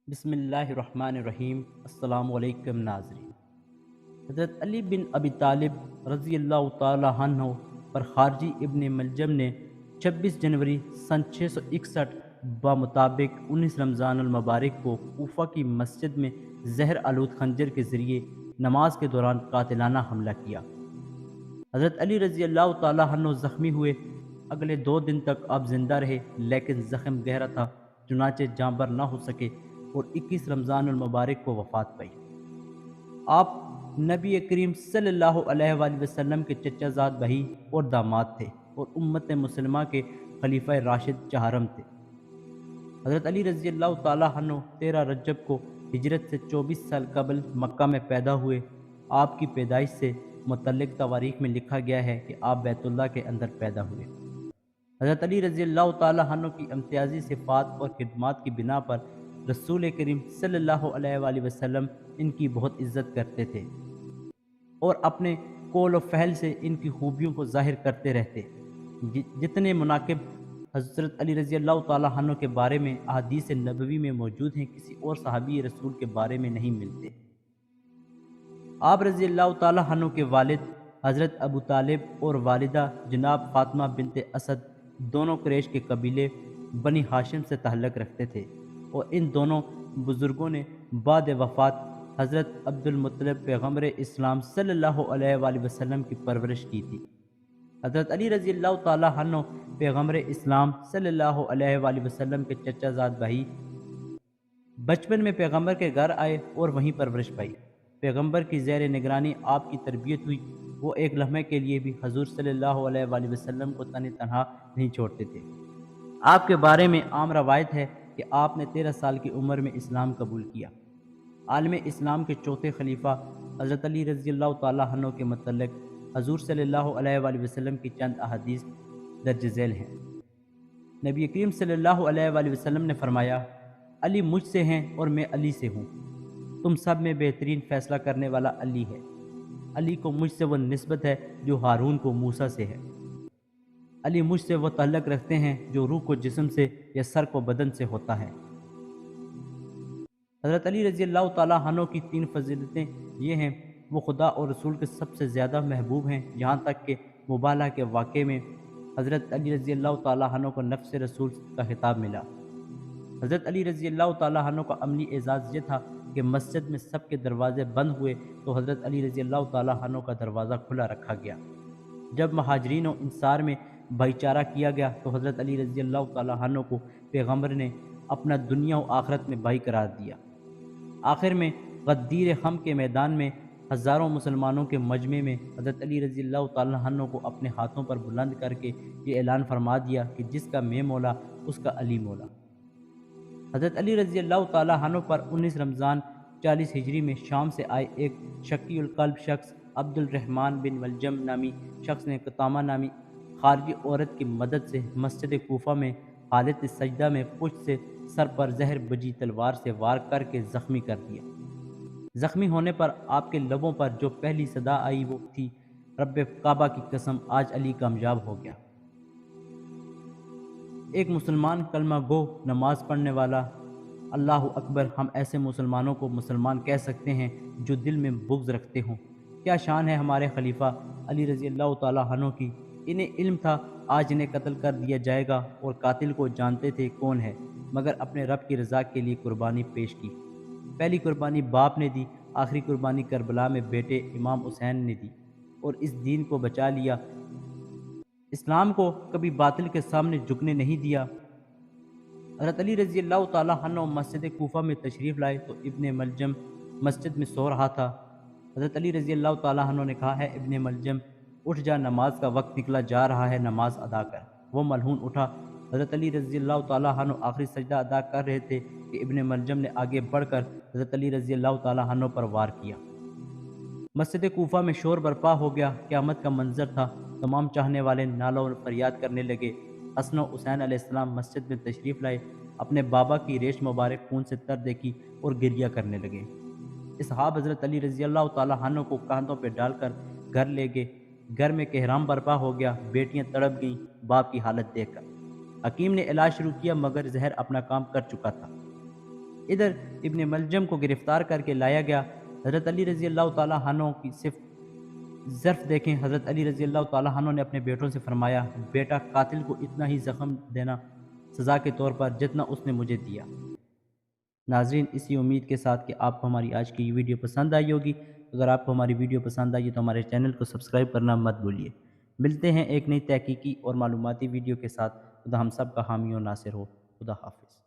بسم اللہ الرحمن الرحیم۔ السلام علیکم ناظرین۔ حضرت علی بن ابی طالب رضی اللہ تعالی عنہ پر خارجی ابن ملجم نے 26 جنوری سن 661 بمطابق 19 رمضان المبارک کو کوفہ کی مسجد میں زہر آلود خنجر کے ذریعے نماز کے دوران قاتلانہ حملہ کیا۔ حضرت علی رضی اللہ تعالی عنہ زخمی ہوئے۔ اگلے 2 دن تک آپ زندہ رہے، لیکن زخم گہرا تھا، چنانچہ جاں بر نہ ہو سکے اور 21 رمضان المبارک کو وفات پائی۔ آپ نبی کریم صلی اللہ علیہ وآلہ وسلم کے چچا زاد بھائی اور داماد تھے اور امت مسلمہ کے خلیفہ راشد چہارم تھے۔ حضرت علی رضی اللہ تعالی عنہ 13 رجب کو ہجرت سے 24 سال قبل مکہ میں پیدا ہوئے۔ آپ کی پیدائش سے متعلق تواریخ میں لکھا گیا ہے کہ آپ بیت اللہ کے اندر پیدا ہوئے۔ حضرت علی رضی اللہ تعالی عنہ کی امتیازی صفات اور خدمات کی بنا پر رسول کریم صلی اللہ علیہ وآلہ وسلم ان کی بہت عزت کرتے تھے اور اپنے قول و فعل سے ان کی خوبیوں کو ظاہر کرتے رہتے۔ جتنے مناقب حضرت علی رضی اللہ تعالی عنہ کے بارے میں احادیث نبوی میں موجود ہیں، کسی اور صحابی رسول کے بارے میں نہیں ملتے۔ آپ رضی اللہ تعالی عنہ کے والد حضرت ابو طالب اور والدہ جناب فاطمہ بنت اسد دونوں قریش کے قبیلے بنی ہاشم سے تعلق رکھتے تھے، اور ان دونوں بزرگوں نے بعد وفات حضرت عبد المطلب پیغمبر اسلام صلی اللہ علیہ وآلہ وسلم کی پرورش کی تھی۔ حضرت علی رضی اللہ تعالی عنہ پیغمبر اسلام صلی اللہ علیہ وآلہ وسلم کے چچا زاد بھائی بچپن میں پیغمبر کے گھر آئے اور وہیں پرورش پائی۔ پیغمبر کی زیر نگرانی آپ کی تربیت ہوئی۔ وہ ایک لمحے کے لیے بھی حضور صلی اللہ علیہ وآلہ وسلم کو تنہا نہیں چھوڑتے تھے۔ آپ کے بارے میں عام روایت ہے کہ آپ نے 13 سال کی عمر میں اسلام قبول کیا۔ عالم اسلام کے چوتھے خلیفہ حضرت علی رضی اللہ تعالی عنہ کے متعلق حضور صلی اللہ علیہ وآلہ وسلم کی چند احادیث درج ذیل ہیں۔ نبی کریم صلی اللہ علیہ وآلہ وسلم نے فرمایا، علی مجھ سے ہیں اور میں علی سے ہوں۔ تم سب میں بہترین فیصلہ کرنے والا علی ہے۔ علی کو مجھ سے وہ نسبت ہے جو ہارون کو موسیٰ سے ہے۔ علی مجھ سے وہ تعلق رکھتے ہیں جو روح کو جسم سے یا سر کو بدن سے ہوتا ہے۔ حضرت علی رضی اللہ تعالیٰ عنہ کی 3 فضیلتیں یہ ہیں: وہ خدا اور رسول کے سب سے زیادہ محبوب ہیں، یہاں تک کہ مبالغہ کے واقعے میں حضرت علی رضی اللہ تعالیٰ عنہ کو نفس رسول کا خطاب ملا۔ حضرت علی رضی اللہ تعالیٰ عنہ کا عملی اعزاز یہ تھا کہ مسجد میں سب کے دروازے بند ہوئے تو حضرت علی رضی اللہ تعالیٰ عنہ کا دروازہ کھلا رکھا گیا۔ جب مہاجرین و انصار میں بھائی چارہ کیا گیا تو حضرت علی رضی اللہ تعالیٰ عنہ کو پیغمبر نے اپنا دنیا و آخرت میں بھائی قرار دیا۔ آخر میں غدیر خم کے میدان میں ہزاروں مسلمانوں کے مجمع میں حضرت علی رضی اللہ تعالیٰ عنہ کو اپنے ہاتھوں پر بلند کر کے یہ اعلان فرما دیا کہ جس کا میں مولا اس کا علی مولا۔ حضرت علی رضی اللہ تعالیٰ عنہ پر 19 رمضان 40 ہجری میں شام سے آئے ایک شقی القلب شخص عبد الرحمن بن ملجم نامی شخص نے قطامہ نامی خارجی عورت کی مدد سے مسجد کوفہ میں حالت سجدہ میں پشت سے سر پر زہر بجی تلوار سے وار کر کے زخمی کر دیا۔ زخمی ہونے پر آپ کے لبوں پر جو پہلی صدا آئی وہ تھی، رب کعبہ کی قسم آج علی کامیاب ہو گیا۔ ایک مسلمان کلمہ گو نماز پڑھنے والا، اللہ اکبر، ہم ایسے مسلمانوں کو مسلمان کہہ سکتے ہیں جو دل میں بغض رکھتے ہوں۔ کیا شان ہے ہمارے خلیفہ علی رضی اللہ تعالیٰ عنہ کی۔ انہیں علم تھا آج انہیں قتل کر دیا جائے گا، اور قاتل کو جانتے تھے کون ہے، مگر اپنے رب کی رضا کے لیے قربانی پیش کی۔ پہلی قربانی باپ نے دی، آخری قربانی کربلا میں بیٹے امام حسین نے دی، اور اس دین کو بچا لیا۔ اسلام کو کبھی باطل کے سامنے جھکنے نہیں دیا۔ حضرت علی رضی اللہ تعالیٰ عنہ مسجد کوفہ میں تشریف لائے تو ابن ملجم مسجد میں سو رہا تھا۔ حضرت علی رضی اللہ تعالیٰ عنہ نے کہا، ہے ابن ملجم، اٹھ جا، نماز کا وقت نکلا جا رہا ہے، نماز ادا کر۔ وہ ملعون اٹھا۔ حضرت علی رضی اللہ تعالیٰ عنہ آخری سجدہ ادا کر رہے تھے کہ ابن ملجم نے آگے بڑھ کر حضرت علی رضی اللہ تعالیٰ عنہ پر وار کیا۔ مسجد کوفہ میں شور برپا ہو گیا، قیامت کا منظر تھا۔ تمام چاہنے والے نالہ و فریاد کرنے لگے۔ حسن و حسین علیہ السلام مسجد میں تشریف لائے، اپنے بابا کی ریش مبارک خون سے تر دیکھی اور گریہ کرنے لگے۔ اصحاب حضرت علی رضی اللہ تعالیٰ عنہ کو کاندھوں پہ ڈال کر گھر لے گئے۔ گھر میں کہرام برپا ہو گیا، بیٹیاں تڑپ گئیں باپ کی حالت دیکھ کر۔ حکیم نے علاج شروع کیا مگر زہر اپنا کام کر چکا تھا۔ ادھر ابن ملجم کو گرفتار کر کے لایا گیا۔ حضرت علی رضی اللہ تعالیٰ عنہ کی صرف ظرف دیکھیں، حضرت علی رضی اللہ تعالیٰ عنہ نے اپنے بیٹوں سے فرمایا، بیٹا قاتل کو اتنا ہی زخم دینا سزا کے طور پر جتنا اس نے مجھے دیا۔ ناظرین، اسی امید کے ساتھ کہ آپ کو ہماری آج کی یہ ویڈیو پسند آئی ہوگی۔ اگر آپ کو ہماری ویڈیو پسند آئی تو ہمارے چینل کو سبسکرائب کرنا مت بھولیے۔ ملتے ہیں ایک نئی تحقیقی اور معلوماتی ویڈیو کے ساتھ۔ خدا ہم سب کا حامی و ناصر ہو۔ خدا حافظ۔